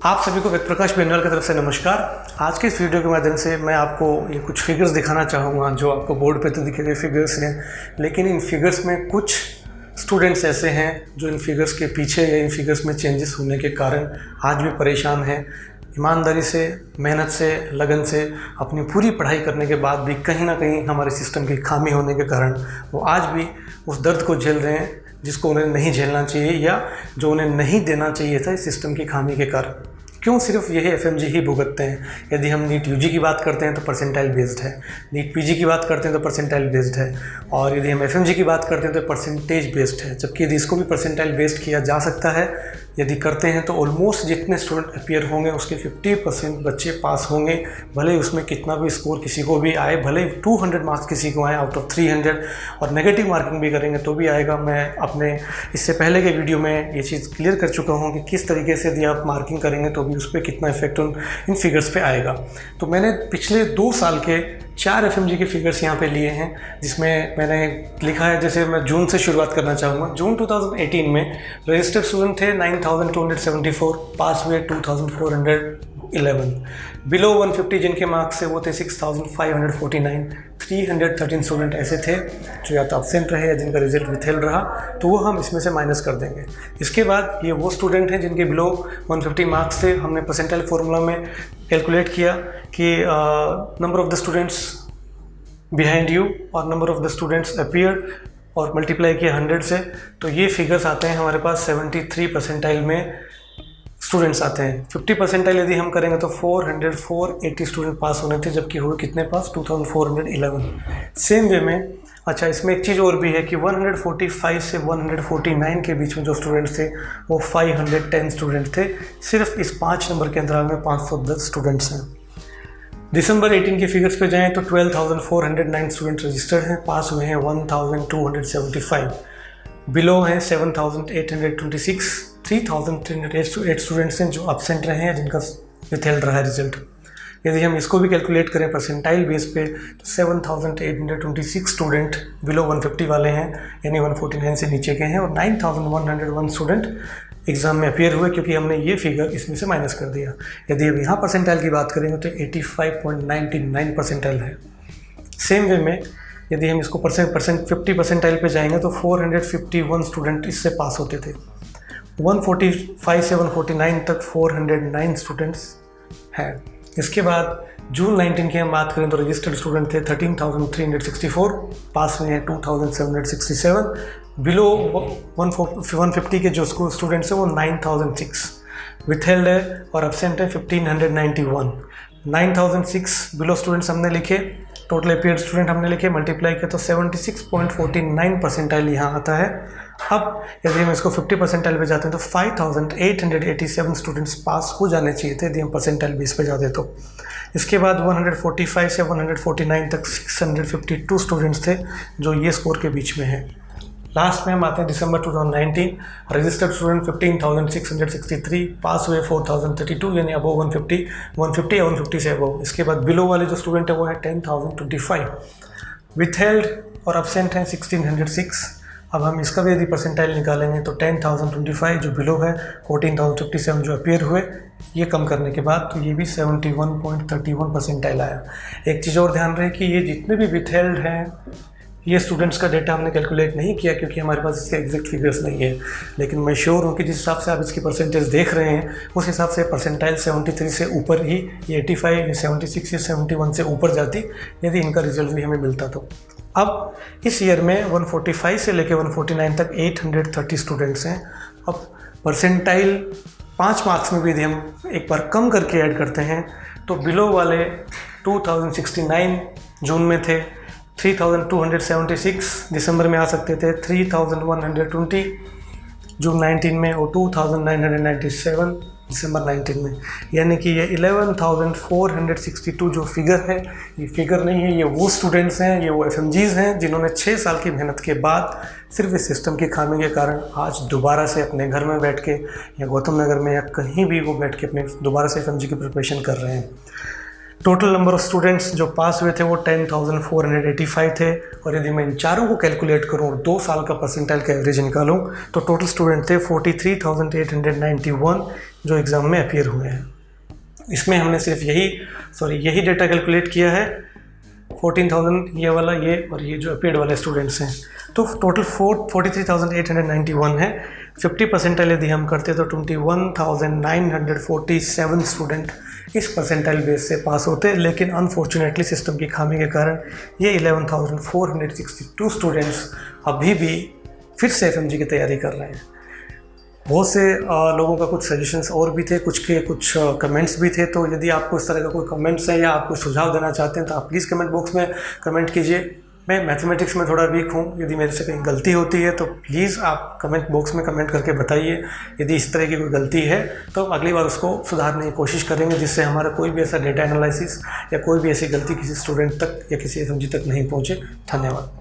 आप सभी को वेद प्रकाश बेनीवाल की तरफ से नमस्कार। आज के इस वीडियो के माध्यम से मैं आपको ये कुछ फिगर्स दिखाना चाहूँगा जो आपको बोर्ड पे तो दिखे हुए फिगर्स हैं, लेकिन इन फिगर्स में कुछ स्टूडेंट्स ऐसे हैं जो इन फिगर्स के पीछे या इन फिगर्स में चेंजेस होने के कारण आज भी परेशान हैं। ईमानदारी से, मेहनत से, लगन से अपनी पूरी पढ़ाई करने के बाद भी कहीं ना कहीं हमारे सिस्टम की खामी होने के कारण वो आज भी उस दर्द को झेल रहे हैं जिसको उन्हें नहीं झेलना चाहिए या जो उन्हें नहीं देना चाहिए था इस सिस्टम की खामी के कारण। क्यों सिर्फ यही एफएमजी ही भुगतते हैं? यदि हम नीट यूजी की बात करते हैं तो परसेंटाइल बेस्ड है, नीट पीजी की बात करते हैं तो परसेंटाइल बेस्ड है, और यदि हम एफएमजी की बात करते हैं तो परसेंटेज बेस्ड है। जबकि यदि इसको भी परसेंटाइल बेस्ड किया जा सकता है, यदि करते हैं तो ऑलमोस्ट जितने स्टूडेंट अपीयर होंगे उसके 50% बच्चे पास होंगे। भले उसमें कितना भी स्कोर किसी को भी आए, भले 200 मार्क्स किसी को आए आउट ऑफ 300, और नेगेटिव मार्किंग भी करेंगे तो भी आएगा। मैं अपने इससे पहले के वीडियो में ये चीज़ क्लियर कर चुका हूँ कि किस तरीके से यदि आप मार्किंग करेंगे तो भी उस पर कितना इफेक्ट इन फिगर्स पे आएगा। तो मैंने पिछले 2 साल के 4 एफएमजी के फिगर्स यहाँ पे लिए हैं, जिसमें मैंने लिखा है, जैसे मैं जून से शुरुआत करना चाहूँगा। जून 2018 में रजिस्टर्ड स्टूडेंट थे 9274, पास हुए 2411, बिलो 150 जिनके मार्क्स थे वो थे 6549, 313 स्टूडेंट ऐसे थे जो या तो एब्सेंट रहे या जिनका रिजल्ट विथहेल्ड रहा, तो वो हम इसमें से माइनस कर देंगे। इसके बाद ये वो स्टूडेंट हैं जिनके बिलो 150 मार्क्स थे। हमने परसेंटाइल फॉर्मूला में कैलकुलेट किया कि number of the students behind you और number of the students appeared और मल्टीप्लाई किया 100 से, तो ये फिगर्स आते हैं हमारे पास 73 परसेंटाइल में स्टूडेंट्स आते हैं। 50 परसेंटाइल यदि हम करेंगे तो 480 स्टूडेंट पास होने थे, जबकि हुए कितने पास? 2411। सेम वे में अच्छा, इसमें एक चीज़ और भी है कि 145 से 149 के बीच में जो स्टूडेंट्स थे वो 510 स्टूडेंट थे। सिर्फ इस 5 नंबर के अंतराल में 510 स्टूडेंट्स हैं। दिसंबर 18 के फिगर्स पे जाएं तो 12,409 स्टूडेंट रजिस्टर्ड हैं, पास हुए हैं 1,275, बिलो हैं 7,826, 3,308 स्टूडेंट्स हैं जो एब्सेंट रहे हैं, जिनका विथहेल्ड रहा है रिजल्ट। यदि हम इसको भी कैलकुलेट करें परसेंटाइल बेस पे तो 7,826 स्टूडेंट बिलो 150 वाले हैं, यानी 149 से नीचे के हैं, और 9,101 स्टूडेंट एग्ज़ाम में अपीयर हुए, क्योंकि हमने ये फिगर इसमें से माइनस कर दिया। यदि अब यहाँ परसेंटाइल की बात करेंगे तो 85.99 परसेंटाइल है। सेम वे में यदि हम इसको 50 परसेंटाइल पे जाएंगे तो 451 स्टूडेंट इससे पास होते थे। 145 से 149 तक 409 स्टूडेंट्स हैं। इसके बाद जून 19 की हम बात करें तो रजिस्टर्ड स्टूडेंट थे 13,364, पास हुए हैं 2,767, बिलो 150 के जो स्कूल स्टूडेंट्स हैं वो 9,006, विथहेल्ड है और एब्सेंट है 1,591। 9,006 बिलो स्टूडेंट्स हमने लिखे, टोटल अपीयर्ड स्टूडेंट हमने लिखे, मल्टीप्लाई किया तो 76.49 परसेंटाइल यहाँ आता है। अब यदि हम इसको 50 परसेंटाइल पे जाते हैं तो 5,887 स्टूडेंट्स पास हो जाने चाहिए थे यदि हम परसेंटाइल बेस पे जाते तो। इसके बाद 145 से 149 तक 652 स्टूडेंट्स थे जो ये स्कोर के बीच में हैं। लास्ट में हम आते हैं दिसंबर 2019, रजिस्टर्ड स्टूडेंट 15,663, पास हुए 4,032, यानी अबव 150 या 150 से अबव। इसके बाद बिलो वाले जो स्टूडेंट है वो है 10,025, विथहेल्ड और एब्सेंट हैं 1,606। अब हम इसका भी यदि परसेंटाइल निकालेंगे तो 10,025 जो बिलो है, 14,057 जो अपीयर हुए, ये कम करने के बाद तो ये भी 71.31 परसेंटाइल आया। एक चीज़ और ध्यान रहे कि ये जितने भी विथहेल्ड हैं ये स्टूडेंट्स का डेटा हमने कैलकुलेट नहीं किया क्योंकि हमारे पास इसके एग्जैक्ट फिगर्स नहीं है, लेकिन मैं श्योर हूँ कि जिस हिसाब से आप इसकी परसेंटेज देख रहे हैं उस हिसाब से परसेंटाइल 73 से ऊपर ही, ये 85 या 76 या 71 से ऊपर जाती यदि इनका रिजल्ट भी हमें मिलता तो। अब इस ईयर में 145 से लेकर 149 तक 830 स्टूडेंट्स हैं। अब परसेंटाइल 5 मार्क्स में भी यदि हम एक बार कम करके ऐड करते हैं तो बिलो वाले 2069 जून में थे, 3,276 दिसंबर में आ सकते थे, 3,120 जून 19 में और 2,997 दिसंबर 19 में, यानी कि ये 11,462 जो फिगर है ये फिगर नहीं है, ये वो स्टूडेंट्स हैं, ये वो एफएमजीज़ हैं जिन्होंने 6 साल की मेहनत के बाद सिर्फ इस सिस्टम की खामी के कारण आज दोबारा से अपने घर में बैठ के या गौतम नगर में या कहीं भी वो बैठ के अपने दोबारा से एफएमजी की प्रिपरेशन कर रहे हैं। टोटल नंबर ऑफ स्टूडेंट्स जो पास हुए थे वो 10,485 थे, और यदि मैं इन चारों को कैलकुलेट करूँ और 2 साल का परसेंटाइल का एवरेज निकालूँ तो टोटल स्टूडेंट थे 43,891 जो एग्ज़ाम में अपीयर हुए हैं। इसमें हमने सिर्फ यही डेटा कैलकुलेट किया है, 14,000 ये वाला, ये और ये जो अपीयर्ड वाले स्टूडेंट्स हैं, तो टोटल 43,891 है। 50 परसेंटाइल यदि हम करते तो 21,947 स्टूडेंट इस परसेंटाइल बेस से पास होते, लेकिन अनफॉर्चुनेटली सिस्टम की खामी के कारण ये 11,462 स्टूडेंट्स अभी भी फिर से FMG की तैयारी कर रहे हैं। बहुत से लोगों का कुछ सजेशंस और भी थे, कुछ कमेंट्स भी थे, तो यदि आपको इस तरह का कोई कमेंट्स है या आप कोई सुझाव देना चाहते हैं तो आप प्लीज़ कमेंट बॉक्स में कमेंट कीजिए। मैं मैथमेटिक्स में थोड़ा वीक हूँ, यदि मेरे से कहीं गलती होती है तो प्लीज़ आप कमेंट बॉक्स में कमेंट करके बताइए। यदि इस तरह की कोई गलती है तो अगली बार उसको सुधारने की कोशिश करेंगे, जिससे हमारा कोई भी ऐसा डेटा एनालिसिस या कोई भी ऐसी गलती किसी स्टूडेंट तक या किसी FMG तक नहीं पहुँचे। धन्यवाद।